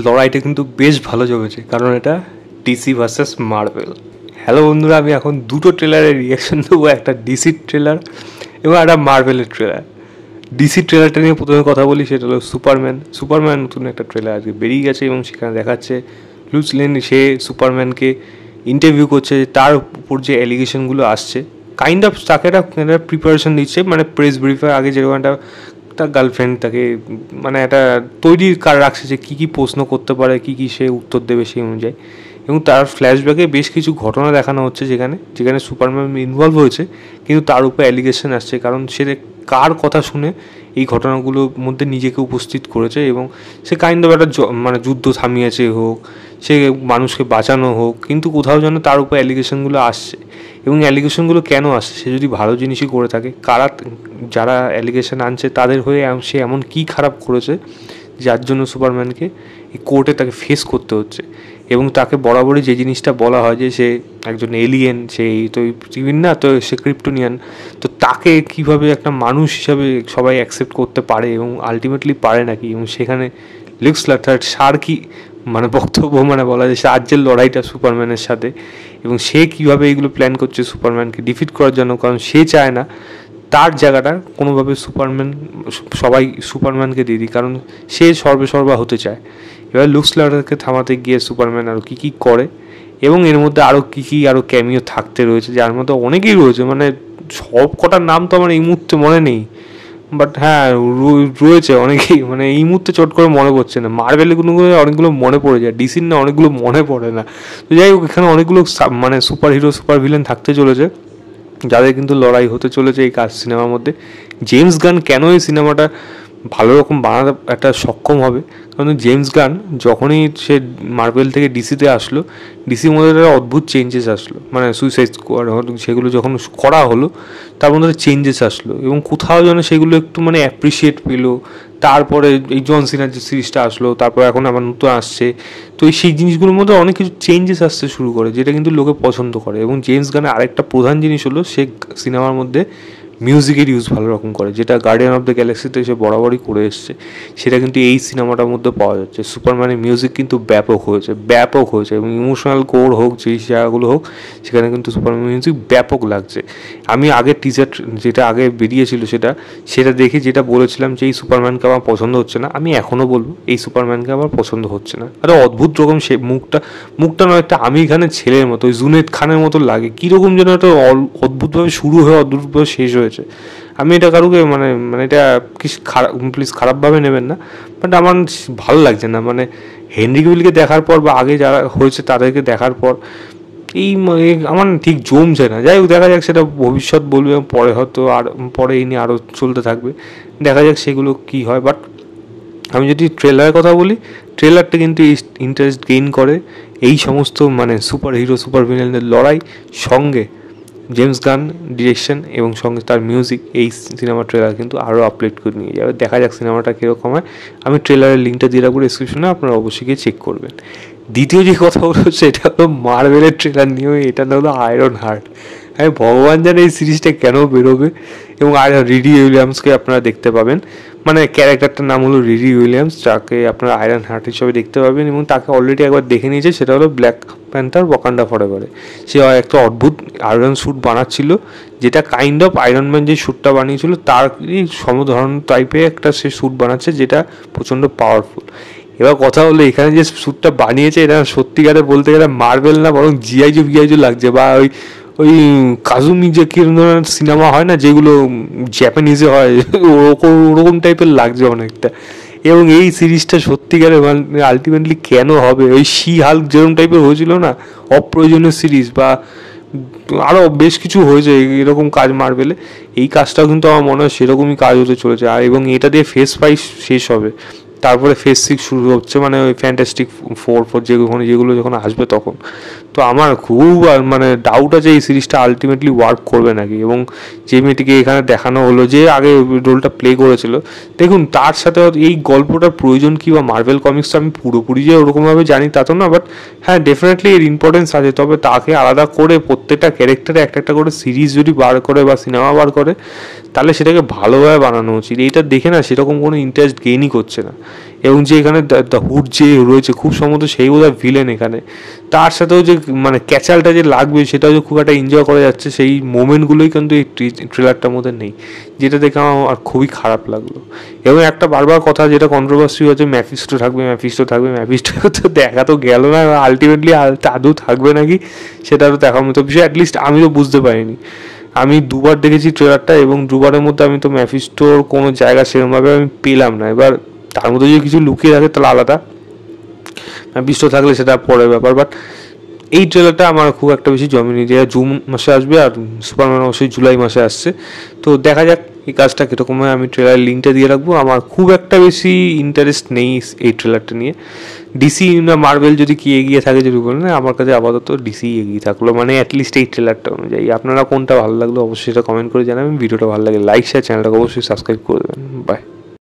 লড়াইটা কিন্তু বেশ ভালো জমেছে, কারণ এটা ডিসি ভার্সেস মার্ভেল। হ্যালো বন্ধুরা, আমি এখন দুটো ট্রেলারের রিয়াকশন দেবো, একটা ডিসির ট্রেলার এবং একটা মার্ভেলের ট্রেলার। ডিসি ট্রেলারটা নিয়ে প্রথমে কথা বলি, সেটা হলো সুপারম্যান নতুন একটা ট্রেলার আজকে বেরিয়ে গেছে এবং সেখানে দেখাচ্ছে লুইস লেন সে সুপারম্যানকে ইন্টারভিউ করছে, তার উপর যে অ্যালিগেশনগুলো আসছে কাইন্ড অফ তাকে একটা প্রিপারেশন দিচ্ছে, মানে প্রেস ব্রিফের আগে যেরকম একটা তার গার্লফ্রেন্ড তাকে মানে একটা তৈরি কার রাখছে যে কী কী প্রশ্ন করতে পারে, কী কী সে উত্তর দেবে সেই অনুযায়ী। এবং তার ফ্ল্যাশব্যাকে বেশ কিছু ঘটনা দেখানো হচ্ছে যেখানে যেখানে সুপারম্যান ইনভলভ হয়েছে, কিন্তু তার উপর অ্যালিগেশন আসছে, কারণ সে কার কথা শুনে এই ঘটনাগুলোর মধ্যে নিজেকে উপস্থিত করেছে এবং সে কাইন্ড অফ একটা মানে যুদ্ধ থামিয়েছে হোক, সে মানুষকে বাঁচানো হোক, কিন্তু কোথাও যেন তার উপর অ্যালিগেশনগুলো আসছে। এবং অ্যালিগেশনগুলো কেন আসছে? সে যদি ভালো জিনিসই করে থাকে, যারা অ্যালিগেশন আনছে তাদের হয়ে সে এমন কী খারাপ করেছে যার জন্য সুপারম্যানকে এই কোর্টে তাকে ফেস করতে হচ্ছে। এবং তাকে বরাবরই যে জিনিসটা বলা হয় যে সে একজন এলিয়েন, সেই তো পৃথিবীর না, তো সে ক্রিপ্টোনিয়ান, তো তাকে কীভাবে একটা মানুষ হিসাবে সবাই অ্যাকসেপ্ট করতে পারে এবং আলটিমেটলি পারে নাকি। এবং সেখানে লুইস লাথার সার কি মানে বক্তব্য, মানে বলা যায় সাহায্যের লড়াইটা সুপারম্যানের সাথে, এবং সে কীভাবে এইগুলো প্ল্যান করছে সুপারম্যানকে ডিফিট করার জন্য, কারণ সে চায় না তার জায়গাটা কোনোভাবে সবাই সুপারম্যানকে দিয়ে দিই, কারণ সে সর্বা হতে চায়। এবার লুইস লাথারকে থামাতে গিয়ে সুপারম্যান আরও কী কী করে, এবং এর মধ্যে আরও কী কী আরও ক্যামিও থাকতে রয়েছে, যার মধ্যে অনেকেই রয়েছে, মানে সব কটার নাম তো আমার এই মুহূর্তে মনে নেই, বাট হ্যাঁ রয়েছে অনেকেই, মানে এই মুহূর্তে চট করে মনে পড়ছে না। মার্ভেলের অনেকগুলো মনে পড়ে যায়, ডিসির না অনেকগুলো মনে পড়ে না। তো যাই হোক, এখানে অনেকগুলো মানে সুপার হিরো সুপার ভিলেন থাকতে চলেছে, যাদের কিন্তু লড়াই হতে চলেছে এই সিনেমার মধ্যে। জেমস গান কেন এই সিনেমাটা ভালো রকম বানাতে একটা সক্ষম হবে, কারণ জেমস গান যখনই সে মার্ভেল থেকে ডিসিতে আসলো, ডিসির মধ্যে একটা অদ্ভুত চেঞ্জেস আসলো, মানে সুইসাইড স্কোয়াড সেগুলো যখন করা হলো তার মধ্যে চেঞ্জেস আসলো এবং কোথাও যেন সেগুলো একটু মানে অ্যাপ্রিসিয়েট পেলো। তারপরে এই জন সিনার যে সিরিজটা আসলো, তারপর এখন আবার নতুন আসছে, তো সেই জিনিসগুলোর মধ্যে অনেক কিছু চেঞ্জেস আসতে শুরু করে, যেটা কিন্তু লোকে পছন্দ করে। এবং জেমস গানের আরেকটা প্রধান জিনিস হলো সে সিনেমার মধ্যে মিউজিকের ইউজ ভালো রকম করে, যেটা গার্ডিয়ান অফ দ্য গ্যালাক্সিতে সে বরাবরই করে এসছে, সেটা কিন্তু এই সিনেমাটার মধ্যে পাওয়া যাচ্ছে। সুপারম্যানের মিউজিক কিন্তু ব্যাপক হয়েছে এবং ইমোশনাল কোর হোক, যেই জায়গাগুলো হোক, সেখানে কিন্তু সুপারম্যান মিউজিক ব্যাপক লাগছে। আমি আগের টিজার যেটা আগে বেরিয়েছিল সেটা দেখে যেটা বলেছিলাম যে এই সুপারম্যানকে আমার পছন্দ হচ্ছে না, আমি এখনও বলবো এই সুপারম্যানকে আমার পছন্দ হচ্ছে না। একটা অদ্ভুত রকম সে মুখটা নয়, একটা আমির খানের ছেলের মতো, ওই জুনেদ খানের মতো লাগে, কীরকম যেন একটা অদ্ভুতভাবে শুরু হয়ে অদ্ভুতভাবে শেষ হয়েছে। আমি এটা কারুকে মানে মানে এটা প্লিজ খারাপভাবে নেবেন না, বাট আমার ভালো লাগছে না। মানে হেনরি ক্যাভিলকে দেখার পর বা আগে যারা হয়েছে তাদেরকে দেখার পর আমার ঠিক জমছে না। যাই হোক, দেখা যাক, সেটা ভবিষ্যৎ বলবে, পরে হয়তো আর পরে এই নিয়ে আরও চলতে থাকবে, দেখা যাক সেগুলো কী হয়। বাট আমি যদি ট্রেলারের কথা বলি, ট্রেলারটা কিন্তু ইন্টারেস্ট গেইন করে এই সমস্ত মানে সুপার হিরো সুপার ভিলেনদের লড়াই, সঙ্গে জেমস গান ডিরেকশন এবং সঙ্গে তার মিউজিক, এই সিনেমার ট্রেলার কিন্তু আরও আপডেট করে নিয়ে যাবে। দেখা যাক সিনেমাটা কীরকম হয়। আমি ট্রেলারের লিঙ্কটা দিয়ে রাখবো ডিসক্রিপশনে, আপনারা অবশ্যই গিয়ে চেক করবেন। দ্বিতীয় যে কথা হলো সেটা হলো মার্ভেলের ট্রেলার নিয়েও, এটা হলো আয়রন হার্ট। আমি ভগবান জানে এই সিরিজটা কেন বেরোবে। এবং রিডি উইলিয়ামসকে আপনারা দেখতে পাবেন, মানে ক্যারেক্টারটার নাম হলো রিডি উইলিয়ামস, যাকে আপনারা আয়রন হার্ট হিসেবে দেখতে পাবেন, এবং তাকে অলরেডি একবার দেখে নিয়েছে, সেটা হলো ব্ল্যাক প্যান্থার ওয়াকান্ডা ফরএভারে। সে একটা অদ্ভুত আয়রন স্যুট বানাচ্ছিল, যেটা কাইন্ড অফ আয়রন ম্যান যে স্যুটটা বানিয়েছিল তার সমধরণ টাইপের একটা সে স্যুট বানাচ্ছে, যেটা প্রচণ্ড পাওয়ারফুল। এবার কথা হলো এখানে যে স্যুটটা বানিয়েছে, এটা সত্যিকারে বলতে গেলে মার্ভেল না, বরং জিআইজো লাগছে, বা ওই কাজুমি যে কিরকম ধরনের সিনেমা হয় না যেগুলো জাপানিজে হয়, ওরকম টাইপের লাগছে অনেকটা। এবং এই সিরিজটা সত্যিকারে আলটিমেটলি কেন হবে, ওই হাল্ক যেরকম টাইপের হয়েছিল না, অপ্রয়োজনীয় সিরিজ, বা আরও বেশ কিছু হয়েছে এরকম কাজ মার্ভেলে, এই কাজটাও কিন্তু আমার মনে হয় সেরকমই কাজ হতে চলেছে। আর এবং এটা দিয়ে ফেজ 5 শেষ হবে, তারপরে ফেজ 6 শুরু হচ্ছে, মানে ওই ফ্যান্টাস্টিক ফোর যেগুলো যখন আসবে তখন। তো আমার খুব মানে ডাউট আছে এই সিরিজটা আলটিমেটলি ওয়ার্ক করবে নাকি। এবং যে মেয়েটিকে এখানে দেখানো হলো, যে আগে রোলটা প্লে করেছিল, দেখুন তার সাথে এই গল্পটার প্রয়োজন কি, বা মার্ভেল কমিক্সটা আমি পুরোপুরি যে ওরকমভাবে জানি তা তো না, বাট হ্যাঁ ডেফিনেটলি এর ইম্পর্টেন্স আছে। তবে তাকে আলাদা করে প্রত্যেকটা ক্যারেক্টারে একটা একটা করে সিরিজ যদি বার করে বা সিনেমা বার করে, তাহলে সেটাকে ভালোভাবে বানানো উচিত। এইটা দেখে না সেরকম কোনো ইন্টারেস্ট গেইনই করছে না। এবং যে এখানে দ্য হুড যে রয়েছে খুব সম্ভবত সেই বোধহয় ভিলেন এখানে, তার সাথেও যে মানে ক্যাচালটা যে লাগবে সেটাও যে খুব একটা এনজয় করা যাচ্ছে সেই মোমেন্টগুলোই কিন্তু এই ট্রেলারটার মধ্যে নেই, যেটা দেখে আমার আর খুবই খারাপ লাগলো। এবং একটা বারবার কথা যেটা কন্ট্রোভার্সি হচ্ছে, ম্যাফিস্টো থাকবে, ম্যাফিস্টো তো দেখা তো গেল না, আলটিমেটলি আদৌ থাকবে নাকি সেটা আরও দেখার মতো বিষয়। অ্যাটলিস্ট আমি তো বুঝতে পারিনি, আমি দুবার দেখেছি ট্রেলারটা এবং দুবারের মধ্যে আমি তো ম্যাফিস্টোর কোনো জায়গা সেরকমভাবে আমি পেলাম না। এবার তার মধ্যে যদি কিছু লুকিয়ে থাকে তাহলে আলাদা, ম্যাফিস্টো থাকলে সেটা পরের ব্যাপার। বাট এই ট্রেলারটা আমার খুব একটা বেশি জমেনি, যে জুন মাসে আসবে আর সুপারম্যান অবশ্যই জুলাই মাসে আসছে। তো দেখা যাক এই কাজটা কীরকম হয়, আমি ট্রেলার লিঙ্কটা দিয়ে রাখবো। আমার খুব একটা বেশি ইন্টারেস্ট নেই এই ট্রেলারটা নিয়ে। ডিসি না মার্বেল যদি কি এগিয়ে থাকে যদি বলেন, আমার কাছে আপাতত ডিসি এগিয়ে থাকলো, মানে অ্যাটলিস্ট এই ট্রেলারটা অনুযায়ী। আপনারা কোনটা ভালো লাগলো অবশ্যই সেটা কমেন্ট করে জানাবেন। ভিডিওটা ভালো লাগে লাইক শেয়ার, চ্যানেলটাকে অবশ্যই সাবস্ক্রাইব করে দেবেন। বাই।